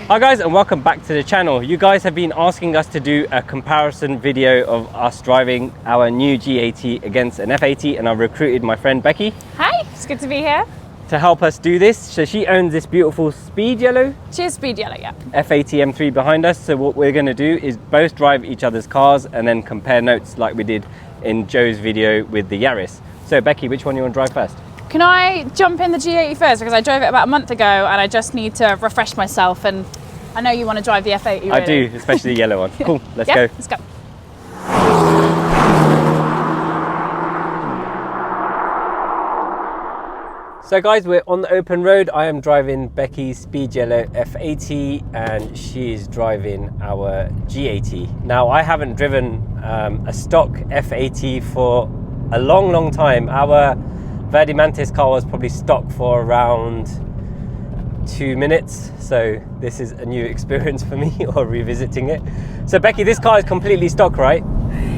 Hi guys, and welcome back to the channel. You guys have been asking us to do a comparison video of us driving our new G80 against an F80, and I've recruited my friend Becky. Hi, it's good to be here. To help us do this. So she owns this beautiful speed yellow. She is speed yellow, yeah. F80 M3 behind us. So what we're going to do is both drive each other's cars and then compare notes like we did in Joe's video with the Yaris. So Becky, which one do you want to drive first? Can I jump in the G80 first, because I drove it about a month ago and I just need to refresh myself, and I know you want to drive the F80 really. I do, especially the yellow one. Cool, let's go. Let's go. So guys, we're on the open road. I am driving Becky's speed yellow F80 and she is driving our G80. Now I haven't driven a stock F80 for a long time. Our Verde Mantis car was probably stock for around 2 minutes, so this is a new experience for me, or revisiting it. So Becky, this car is completely stock, right?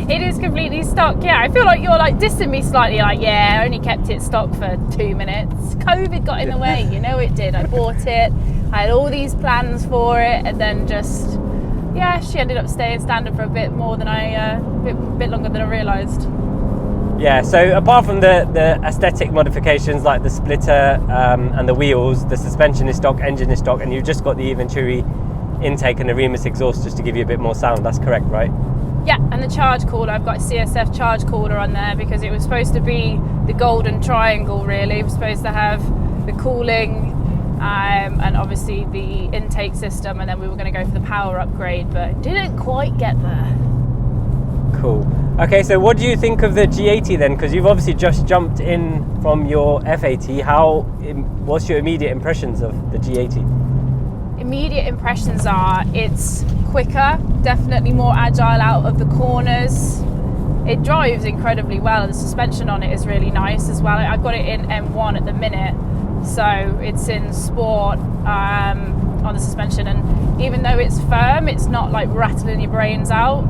It is completely stock, yeah. I feel like you're like dissing me slightly, like, yeah, I only kept it stock for 2 minutes. COVID got in the way, you know it did. I bought it, I had all these plans for it, and then just, yeah, she ended up staying standard for a bit more than a bit longer than I realised. Yeah, so apart from the aesthetic modifications like the splitter and the wheels, the suspension is stock, engine is stock, and you've just got the Venturi intake and the Remus exhaust just to give you a bit more sound. That's correct, right? Yeah, and the charge cooler, I've got a CSF charge cooler on there because it was supposed to be the golden triangle, really. It was supposed to have the cooling and obviously the intake system, and then we were going to go for the power upgrade, but didn't quite get there. Cool. Okay, so what do you think of the G80 then? Because you've obviously just jumped in from your F80. What's your immediate impressions of the G80? Immediate impressions are it's quicker, definitely more agile out of the corners. It drives incredibly well, and the suspension on it is really nice as well. I've got it in M1 at the minute, so it's in sport on the suspension, and even though it's firm, it's not like rattling your brains out.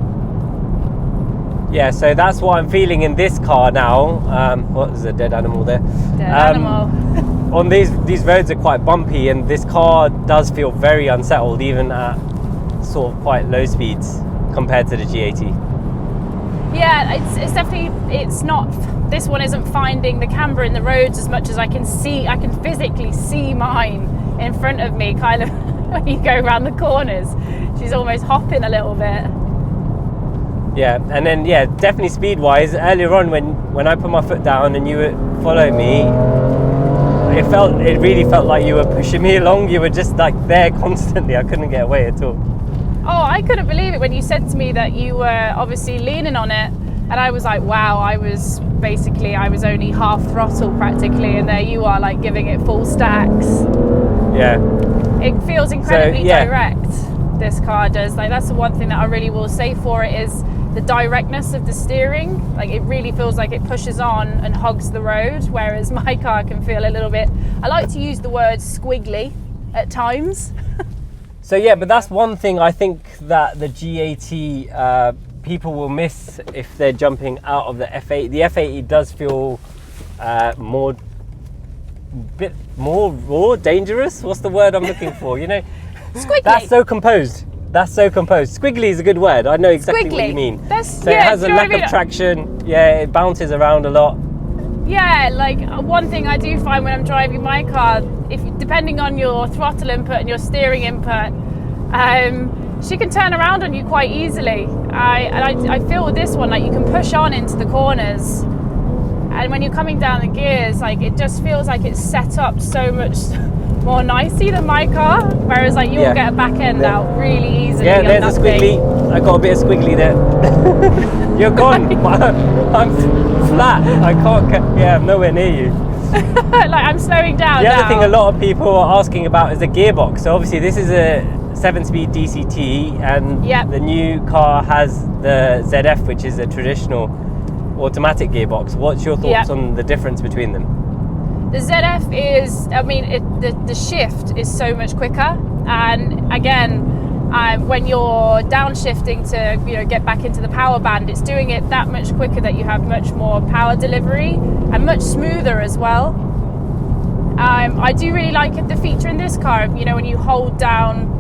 Yeah, so that's what I'm feeling in this car now. What is a dead animal there? Dead animal. On these roads are quite bumpy, and this car does feel very unsettled even at sort of quite low speeds compared to the G80. Yeah, it's definitely, it's not, this one isn't finding the camber in the roads as much as I can physically see mine in front of me, kind of when you go around the corners. She's almost hopping a little bit. Yeah, and then yeah, definitely speed-wise. Earlier on, when I put my foot down and you would follow me, it really felt like you were pushing me along. You were just like there constantly. I couldn't get away at all. Oh, I couldn't believe it when you said to me that you were obviously leaning on it, and I was like, wow. I was only half throttle practically, and there you are, like giving it full stacks. Yeah, it feels incredibly direct. This car does. Like, that's the one thing that I really will say for it is the directness of the steering. Like, it really feels like it pushes on and hogs the road, whereas my car can feel a little bit, I like to use the word squiggly at times. So yeah, but that's one thing I think that the G80 people will miss if they're jumping out of the F80. The F80 does feel bit more raw, dangerous. What's the word I'm looking for? You know, squiggly. That's so composed. Squiggly is a good word. I know exactly what you mean. So it has a lack of traction. Yeah, it bounces around a lot. Yeah, like one thing I do find when I'm driving my car, depending on your throttle input and your steering input, she can turn around on you quite easily. I feel with this one, like you can push on into the corners, and when you're coming down the gears, like it just feels like it's set up so much more nicely than my car, whereas like you'll get a back end out really easily. Yeah, there's a squiggly. I got a bit of squiggly there. You're gone. I'm flat. I can't. Yeah, I'm nowhere near you. Like I'm slowing down. The other thing a lot of people are asking about is the gearbox. So obviously this is a 7-speed DCT, and the new car has the ZF, which is a traditional automatic gearbox. What's your thoughts on the difference between them? The ZF is, I mean, the shift is so much quicker, and again, when you're downshifting to get back into the power band, it's doing it that much quicker that you have much more power delivery and much smoother as well. I do really like the feature in this car, when you hold down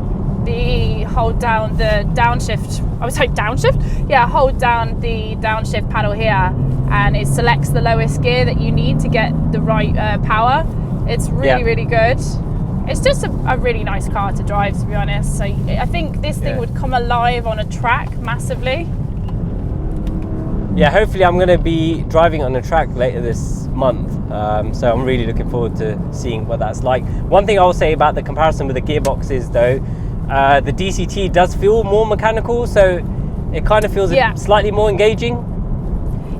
hold down the downshift. I was like downshift? Yeah, hold down the downshift paddle here, and it selects the lowest gear that you need to get the right power. It's really, really good. It's just a really nice car to drive, to be honest. So I think this thing would come alive on a track massively. Yeah, hopefully I'm going to be driving on a track later this month. So I'm really looking forward to seeing what that's like. One thing I'll say about the comparison with the gearbox is though, the DCT does feel more mechanical, so it kind of feels slightly more engaging.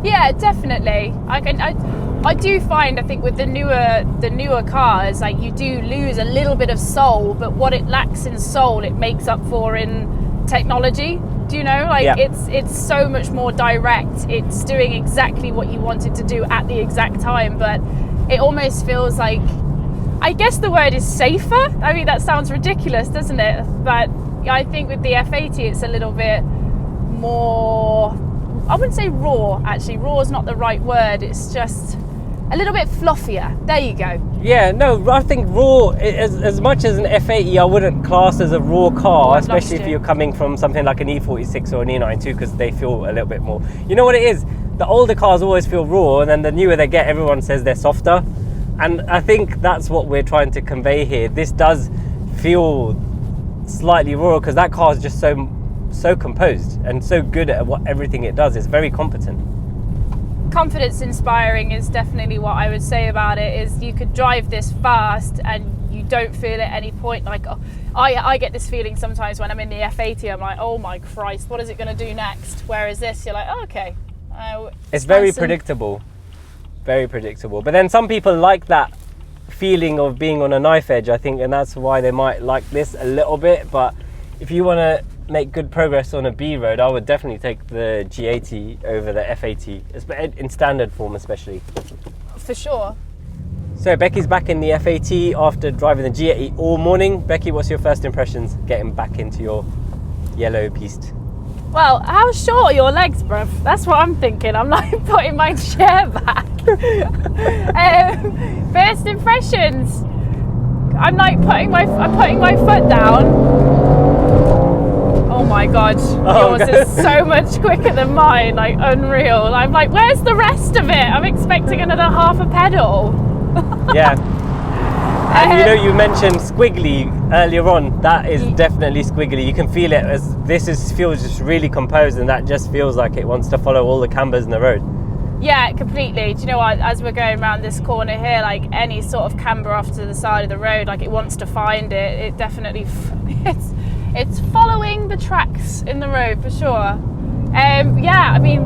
Yeah, definitely. I do find, I think with the newer cars, like you do lose a little bit of soul, but what it lacks in soul, it makes up for in technology. Do you know? Like it's so much more direct. It's doing exactly what you want it to do at the exact time, but it almost feels like, I guess the word is safer. I mean, that sounds ridiculous, doesn't it? But I think with the F80, it's a little bit more, I wouldn't say raw, actually. Raw is not the right word. It's just a little bit fluffier. There you go. Yeah, no, I think raw, as much as an F80, I wouldn't class as a raw car, especially if you're coming from something like an E46 or an E92, because they feel a little bit more. You know what it is? The older cars always feel raw, and then the newer they get, everyone says they're softer. And I think that's what we're trying to convey here. This does feel slightly raw, because that car is just so composed and so good at everything it does. It's very competent. Confidence inspiring is definitely what I would say about it. Is you could drive this fast and you don't feel at any point like, oh, I get this feeling sometimes when I'm in the F80. I'm like, oh my Christ, what is it going to do next? Whereas this, you're like, oh, okay. It's very predictable, very predictable. But then some people like that feeling of being on a knife edge, I think, and that's why they might like this a little bit. But if you want to make good progress on a B road, I would definitely take the G80 over the F80, in standard form especially. For sure. So Becky's back in the F80 after driving the G80 all morning. Becky, what's your first impressions getting back into your yellow piste? Well, how short are your legs, bruv? That's what I'm thinking. I'm like putting my chair back. First impressions. I'm like putting my foot down. Oh my God, yours is so much quicker than mine, like unreal. I'm like, where's the rest of it? I'm expecting another half a pedal. Yeah. And you know, you mentioned squiggly earlier on. That is definitely squiggly. You can feel it as feels just really composed, and that just feels like it wants to follow all the cambers in the road. Yeah, completely. Do you know what? As we're going around this corner here, like any sort of camber off to the side of the road, like it wants to find it. It definitely, it's following the tracks in the road for sure. Yeah, I mean,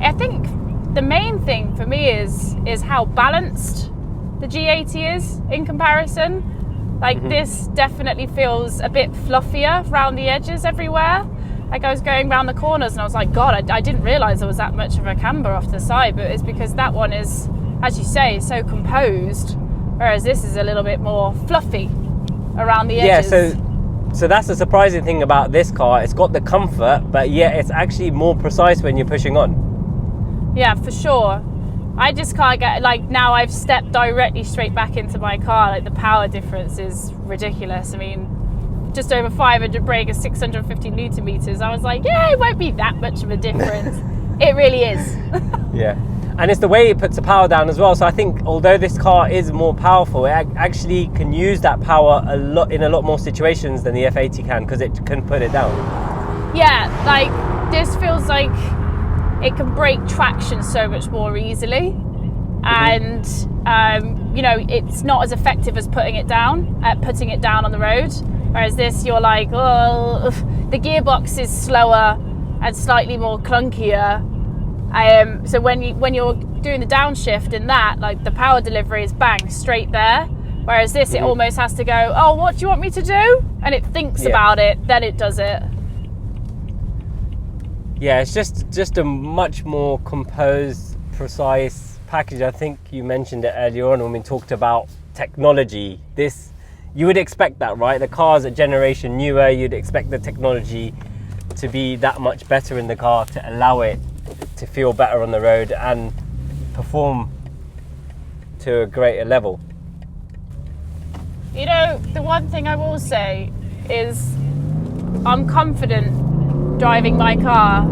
I think the main thing for me is how balanced the G80 is in comparison. Like this definitely feels a bit fluffier around the edges everywhere. Like I was going around the corners and I was like, God, I didn't realise there was that much of a camber off the side, but it's because that one is, as you say, so composed, whereas this is a little bit more fluffy around the edges. Yeah, so that's the surprising thing about this car. It's got the comfort, but yet it's actually more precise when you're pushing on. Yeah, for sure. I just can't get, like, now I've stepped directly straight back into my car, like the power difference is ridiculous. I mean, just over 500 brake is 650 Newton meters. I was like, yeah, it won't be that much of a difference. It really is. Yeah, and it's the way it puts the power down as well. So I think although this car is more powerful, it actually can use that power in a lot more situations than the F80 can, because it can put it down. Yeah, like this feels like it can break traction so much more easily, and you know, it's not as effective as putting it down on the road. Whereas this, you're like, oh, the gearbox is slower and slightly more clunkier. So when you're doing the downshift in that, like the power delivery is bang, straight there. Whereas this, it almost has to go, oh, what do you want me to do? And it thinks about it, then it does it. Yeah, it's just a much more composed, precise package. I think you mentioned it earlier on when we talked about technology. You would expect that, right? The car's a generation newer. You'd expect the technology to be that much better in the car to allow it to feel better on the road and perform to a greater level. You know, the one thing I will say is I'm confident driving my car,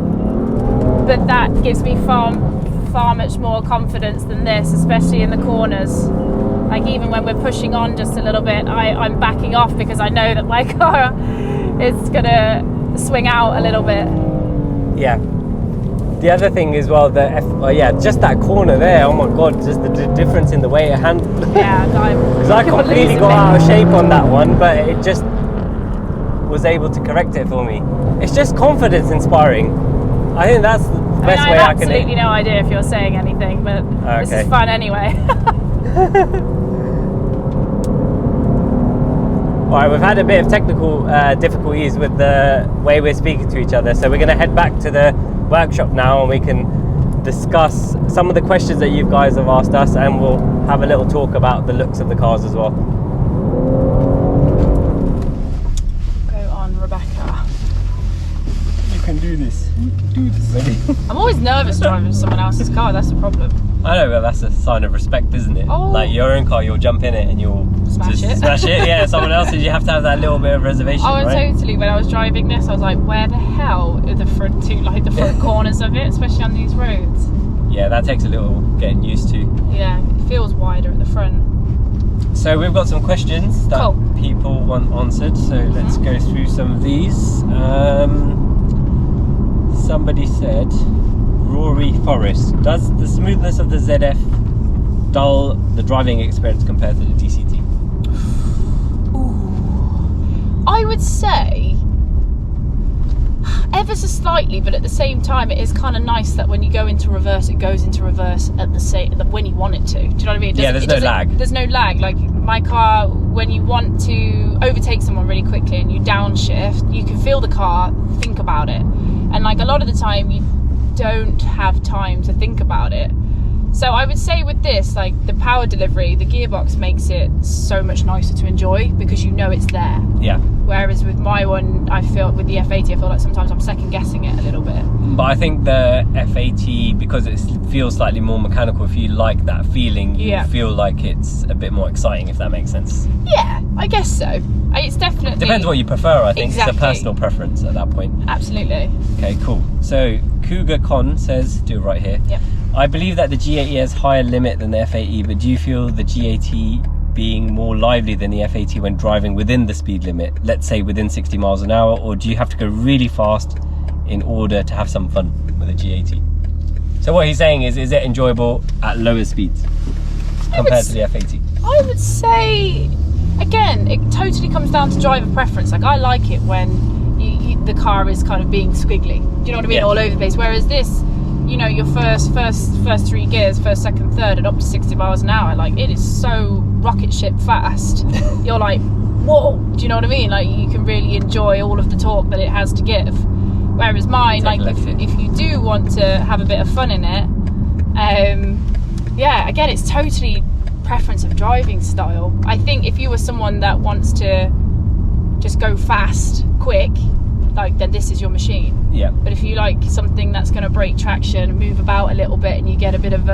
but that gives me far much more confidence than this, especially in the corners. Like even when we're pushing on just a little bit, I'm backing off because I know that my car is gonna swing out a little bit. Yeah. The other thing as well, just that corner there, oh my god, just the difference in the way it handled. Yeah, because I completely got out of shape on that one, but it just was able to correct it for me. It's just confidence inspiring. I think that's the best way I can. I have absolutely no idea if you're saying anything, but This is fun anyway. Alright, we've had a bit of technical difficulties with the way we're speaking to each other, so we're going to head back to the workshop now and we can discuss some of the questions that you guys have asked us, and we'll have a little talk about the looks of the cars as well. Go on, Rebecca. You can do this. Ready? I'm always nervous driving someone else's car, that's the problem. I know, but that's a sign of respect, isn't it? Oh. Like your own car, you'll jump in it and you'll smash it. Smash it. Yeah, someone else's, you have to have that little bit of reservation. Oh, right? Totally. When I was driving this, I was like, where the hell are the front corners of it, especially on these roads? Yeah, that takes a little getting used to. Yeah, it feels wider at the front. So we've got some questions that people want answered, so let's go through some of these. Somebody said, Rory Forrest, does the smoothness of the ZF dull the driving experience compared to the DCT? Ooh. I would say ever so slightly, but at the same time it is kind of nice that when you go into reverse, it goes into reverse at the same when you want it to. Do you know what I mean? Yeah, there's no lag. There's no lag. Like my car, when you want to overtake someone really quickly and you downshift, you can feel the car, think about it, and like a lot of the time you don't have time to think about it. So I would say with this, like the power delivery, the gearbox makes it so much nicer to enjoy because you know it's there. Yeah. Whereas with my one, I feel with the F80, I feel like sometimes I'm second guessing it a little bit. But I think the F80, because it feels slightly more mechanical, if you like that feeling, you feel like it's a bit more exciting, if that makes sense. Yeah, I guess so. It's definitely... Depends what you prefer, I think. Exactly. It's a personal preference at that point. Absolutely. Okay, cool. So Cougar Con says, do it right here. Yep. I believe that the G80 has higher limit than the F80, but do you feel the G80 being more lively than the F80 when driving within the speed limit, let's say within 60 miles an hour, or do you have to go really fast in order to have some fun with a G80? So what he's saying is it enjoyable at lower speeds compared to the F80? I would say, again, it totally comes down to driver preference. Like I like it when the car is kind of being squiggly. Do you know what I mean? Yeah. All over the place. Whereas this, you know, your first three gears, first, second, third, and up to 60 miles an hour, like it is so rocket ship fast. You're like, whoa, do you know what I mean? Like you can really enjoy all of the torque that it has to give. Whereas mine, like if you do want to have a bit of fun in it, yeah, again, it's totally preference of driving style. I think if you were someone that wants to just go fast, quick, like then this is your machine. Yeah. But if you like something that's going to break traction, move about a little bit, and you get a bit of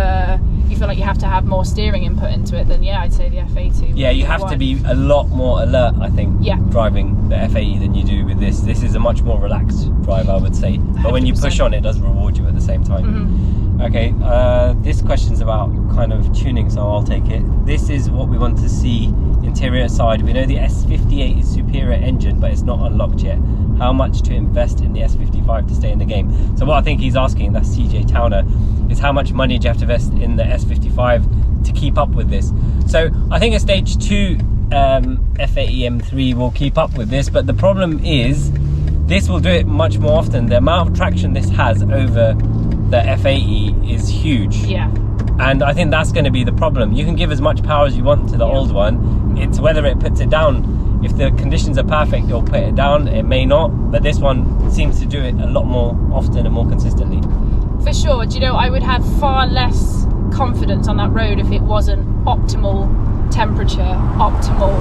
you feel like you have to have more steering input into it, then yeah, I'd say the F80. Yeah, you have to be a lot more alert, I think, driving the F80 than you do with this. This is a much more relaxed drive, I would say. But 100%. When you push on, it does reward you at the same time. Mm-hmm. Okay, this question's about kind of tuning, so I'll take it. This is what we want to see interior side. We know the S58 is superior engine, but it's not unlocked yet. How much to invest in the S55 to stay in the game? So what I think he's asking, that's CJ Towner, is how much money do you have to invest in the S55 to keep up with this? So I think a stage 2 F80 M3 will keep up with this, but the problem is this will do it much more often. The amount of traction this has over the F80 is huge. Yeah. And I think that's going to be the problem. You can give as much power as you want to the old one. It's whether it puts it down. If the conditions are perfect, it'll put it down. It may not, but this one seems to do it a lot more often and more consistently. For sure. Do you know, I would have far less confidence on that road if it wasn't optimal temperature, optimal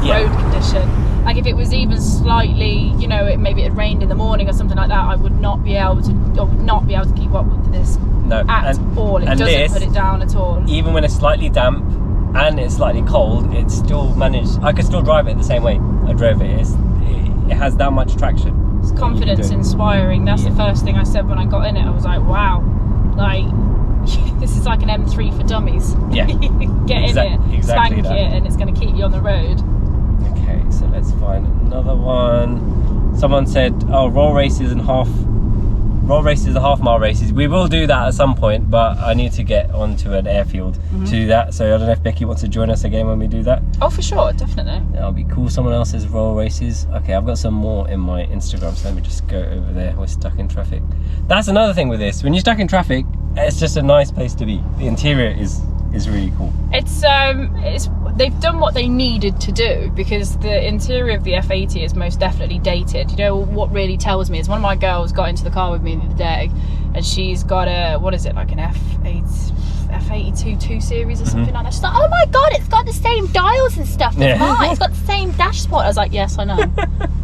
road condition. Like if it was even slightly, you know, maybe it rained in the morning or something like that, I would not be able to keep up with this at all. It doesn't put it down at all. Even when it's slightly damp and it's slightly cold, it's still managed. I could still drive it the same way I drove it. it has that much traction. It's confidence inspiring. That's the first thing I said when I got in it. I was like, wow, like this is like an M3 for dummies. Yeah. Get in it, spank it, and it's going to keep you on the road. Okay, so let's find another one. Someone said, oh, roll races are half-mile races. We will do that at some point, but I need to get onto an airfield to do that. So I don't know if Becky wants to join us again when we do that. Oh, for sure, definitely. That'll be cool. Someone else says roll races. Okay, I've got some more in my Instagram, so let me just go over there. We're stuck in traffic. That's another thing with this. When you're stuck in traffic, it's just a nice place to be. The interior is really cool. It's they've done what they needed to do, because the interior of the F80 is most definitely dated. You know what really tells me is one of my girls got into the car with me the other day, and she's got a, what is it, like an F82 2 Series or something like that. She's like, oh my god, it's got the same dials and stuff as mine. It's got the same dashboard. I was like, yes, I know.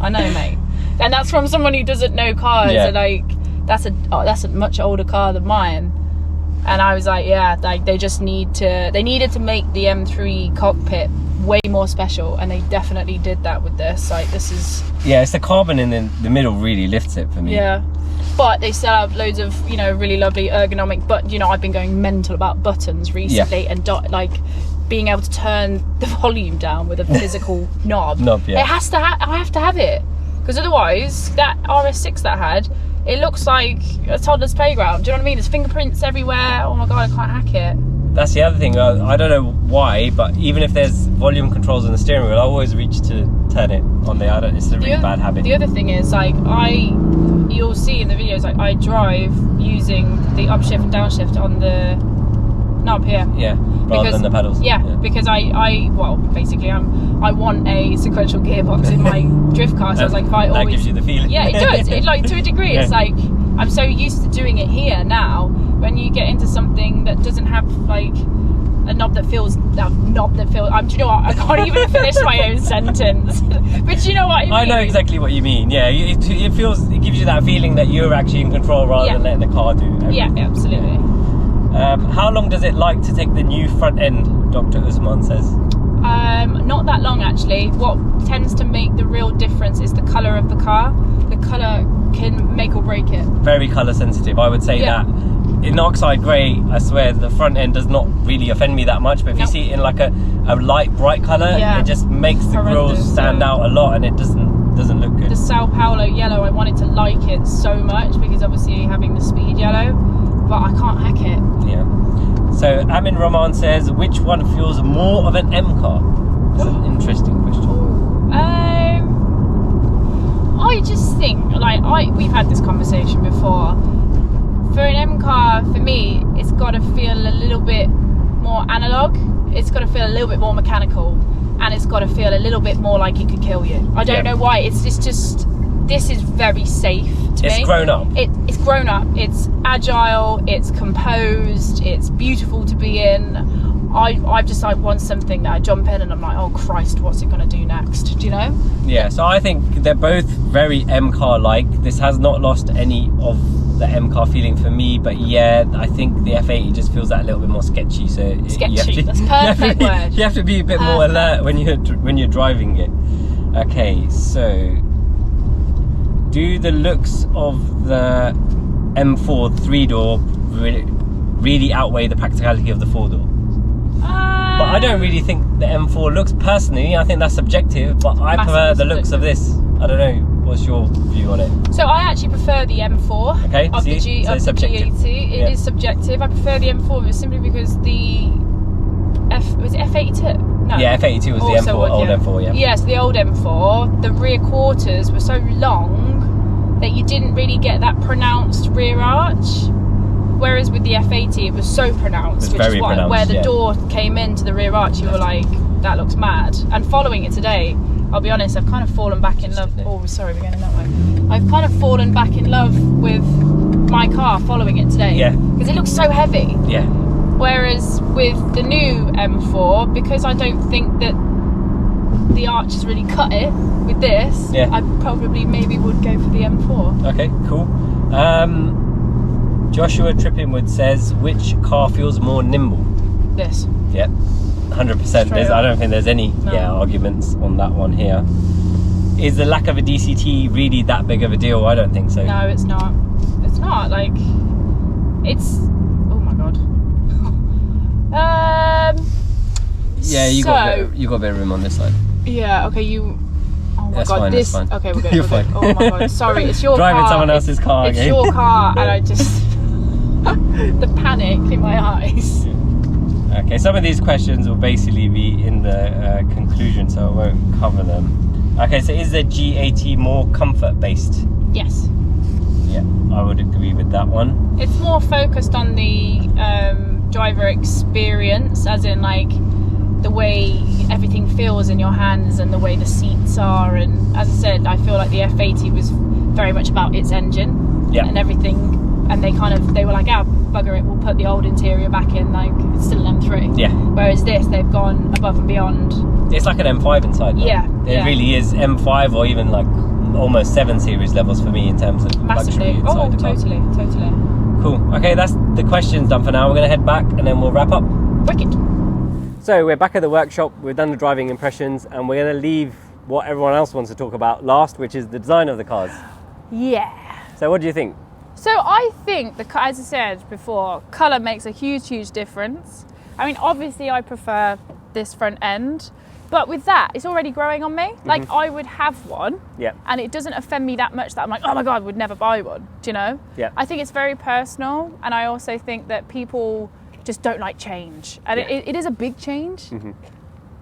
I know, mate. And that's from someone who doesn't know cars. Yeah. And like, that's a much older car than mine. And I was like, yeah, like they needed to make the M3 cockpit way more special, and they definitely did that with this. Like, this is... Yeah, it's the carbon in the middle really lifts it for me. Yeah. But they still have loads of, you know, really lovely ergonomic, but, you know, I've been going mental about buttons recently, and like being able to turn the volume down with a physical knob. Yeah. I have to have it, because otherwise that RS6 that I had, it looks like a toddler's playground. Do you know what I mean? There's fingerprints everywhere. Oh my god, I can't hack it. That's the other thing. I don't know why, but even if there's volume controls on the steering wheel, I always reach to turn it on there. It's a really bad habit. The other thing is, like, you'll see in the videos, like, I drive using the upshift and downshift on the knob here. Yeah, rather than the pedals. Yeah, because well, basically, I want a sequential gearbox in my drift car. So I was like, if I always... That gives you the feeling. Yeah, it does. It, like, to a degree, it's like, I'm so used to doing it here now. When you get into something that doesn't have, like, a knob that feels... do you know what? I can't even finish my own sentence. But you know what I mean? I know exactly what you mean. Yeah, it gives you that feeling that you're actually in control rather than letting the car do everything. Yeah, absolutely. How long does it like to take the new front end, Dr. Usman says? Not that long, actually. What tends to make the real difference is the colour of the car. The colour can make or break it. Very colour sensitive, I would say that. In oxide grey, I swear, the front end does not really offend me that much, but if you see it in like a light, bright colour, it just makes the grills stand out a lot, and it doesn't look good. The Sao Paulo yellow, I wanted to like it so much, because obviously having the speed yellow, but I can't hack it. Yeah. So Amin Rahman says, which one feels more of an M car? That's an interesting question. I just think, like, we've had this conversation before. For an M car, for me, it's got to feel a little bit more analog. It's got to feel a little bit more mechanical, and it's got to feel a little bit more like it could kill you. I don't know why. It's just this is very safe to me. It's grown up. It's grown up. It's agile. It's composed. It's beautiful to be in. I just like want something that I jump in and I'm like, oh Christ, what's it gonna do next? Do you know? Yeah. So I think they're both very M car like. This has not lost any of the M car feeling for me, but yeah, I think the F80 just feels that a little bit more sketchy. So sketchy. That's perfect word. You have to be a bit more alert when you're driving it. Okay, so do the looks of the M4 3-door really outweigh the practicality of the 4-door? But I don't really think the M4 looks, personally, I think that's subjective, but I prefer the looks of this. I don't know, what's your view on it? So I actually prefer the M4 of the G80. It is subjective. I prefer the M4 simply because the was it F82? No. Yeah, F82 was the M4, old M4, yeah. Yes, the old M4. The rear quarters were so long that you didn't really get that pronounced rear arch. Whereas with the F80, it was so pronounced, which is where the door came into the rear arch. You were like, that looks mad. And following it today, I'll be honest, I've kind of fallen back in love. Oh, sorry, we're going that way. I've kind of fallen back in love with my car following it today. Yeah. Because it looks so heavy. Yeah. Whereas with the new M4, because I don't think that the arch has really cut it with this, I probably maybe would go for the M4. Okay, cool. Joshua Trippinwood says, which car feels more nimble? This. Yep, 100%. I don't think there's any arguments on that one here. is the lack of a DCT really that big of a deal? I don't think so. No, it's not. It's not. Like, it's. Oh my god. Yeah, you got a bit of room on this side. Yeah. Okay. You. Oh my That's god. fine, This. that's fine. Okay, we're good. You're we're good. fine. Oh my god. Sorry, it's your Driving car. someone else's car It's again. your car, and I just. The panic in my eyes. Okay, some of these questions will basically be in the conclusion, so I won't cover them. Okay, so is the G80 more comfort based? Yes. Yeah, I would agree with that one. It's more focused on the driver experience, as in like the way everything feels in your hands and the way the seats are. And as I said, I feel like the F80 was very much about its engine and everything. And they were like, oh, bugger it, we'll put the old interior back in, like it's still an M3. Yeah. Whereas this, they've gone above and beyond. It's like an M5 inside. Though. Yeah. It really is M5 or even like almost 7 Series levels for me in terms of Massively. luxury inside the car. Totally. Cool. Okay, that's the questions done for now. We're going to head back and then we'll wrap up. Wicked. So we're back at the workshop. We've done the driving impressions and we're going to leave what everyone else wants to talk about last, which is the design of the cars. Yeah. So what do you think? So I think, as I said before, colour makes a huge difference. I mean, obviously I prefer this front end, but with that, it's already growing on me. Like, I would have one, and it doesn't offend me that much that I'm like, oh my God, I would never buy one, do you know? Yeah. I think it's very personal, and I also think that people just don't like change. And it is a big change,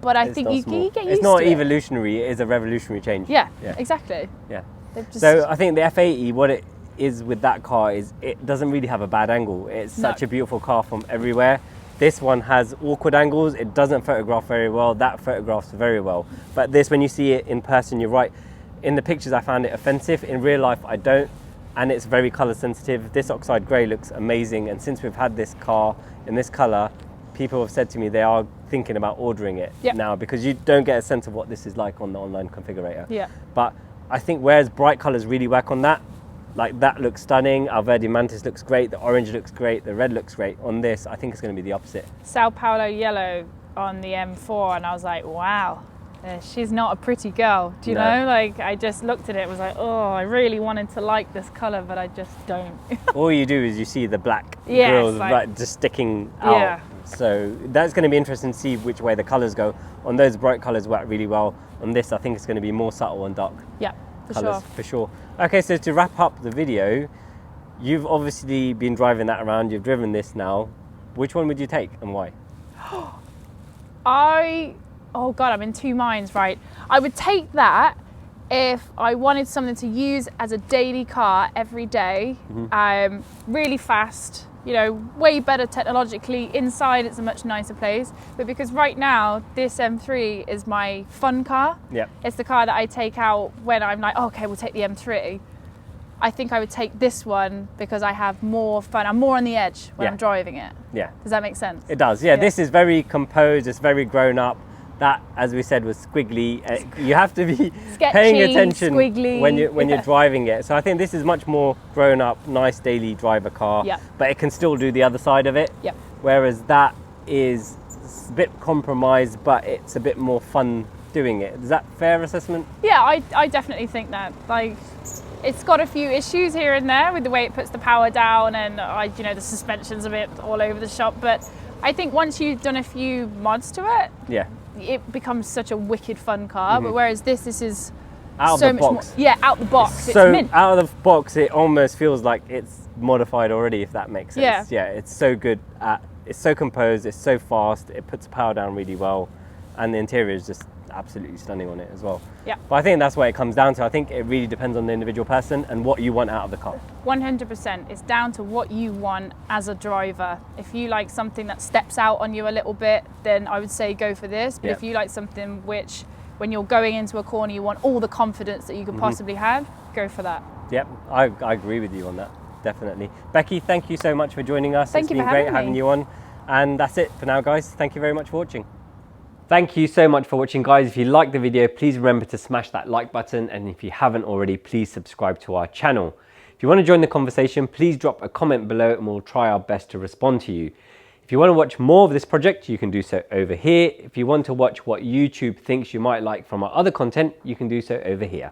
but I think you get used to it. It's not evolutionary, it is a revolutionary change. Yeah, exactly. Yeah. Just... So I think the F80, what it is with that car is it doesn't really have a bad angle. It's such a beautiful car from everywhere. This one has awkward angles. It doesn't photograph very well. That photographs very well. But this, when you see it in person, you're right. In the pictures, I found it offensive. In real life, I don't. And it's very color sensitive. This oxide gray looks amazing. And since we've had this car in this color, people have said to me they are thinking about ordering it now because you don't get a sense of what this is like on the online configurator. Yeah. But I think whereas bright colors really work on that, like that looks stunning, our Verde Mantis looks great, the orange looks great, the red looks great. On this, I think it's going to be the opposite. Sao Paulo yellow on the M4, and I was like, wow, she's not a pretty girl. Do you know? Like, I just looked at it, was like, oh, I really wanted to like this color, but I just don't. All you do is you see the black grills like just sticking out. Yeah. So that's going to be interesting to see which way the colors go. On those bright colors work really well. On this, I think it's going to be more subtle and dark. Yeah. For sure. Okay, so to wrap up the video, you've obviously been driving that around, you've driven this now. Which one would you take and why? Oh God, I'm in two minds, right? I would take that if I wanted something to use as a daily car every day, really fast, you know, way better technologically. Inside, it's a much nicer place. But because right now, this M3 is my fun car. Yeah. It's the car that I take out when I'm like, oh, okay, we'll take the M3. I think I would take this one because I have more fun. I'm more on the edge when I'm driving it. Yeah. Does that make sense? It does. Yeah, this is very composed. It's very grown up. That, as we said, was squiggly. You have to be paying attention squiggly, when you're driving it. So I think this is much more grown up, nice daily driver car. Yeah. But it can still do the other side of it. Yeah. Whereas that is a bit compromised, but it's a bit more fun doing it. Is that a fair assessment? Yeah, I definitely think that. Like, it's got a few issues here and there with the way it puts the power down, and you know, the suspension's a bit all over the shop. But I think once you've done a few mods to it, it becomes such a wicked fun car. But whereas this is out so of the much box. more, out the box. It's so mint. Out of the box, it almost feels like it's modified already, if that makes sense. Yeah. It's so good. It's so composed. It's so fast. It puts the power down really well, and the interior is just absolutely stunning on it as well. Yeah. But I think that's what it comes down to. I think it really depends on the individual person and what you want out of the car. 100%. It's down to what you want as a driver. If you like something that steps out on you a little bit, then I would say go for this. But if you like something which, when you're going into a corner, you want all the confidence that you could possibly have, go for that. Yep, I agree with you on that, definitely. Becky, thank you so much for joining us. Thank you for having me. It's been great having you on. And that's it for now, guys. Thank you very much for watching. Thank you so much for watching, guys. If you liked the video, please remember to smash that like button. And if you haven't already, please subscribe to our channel. If you want to join the conversation, please drop a comment below and we'll try our best to respond to you. If you want to watch more of this project, you can do so over here. If you want to watch what YouTube thinks you might like from our other content, you can do so over here.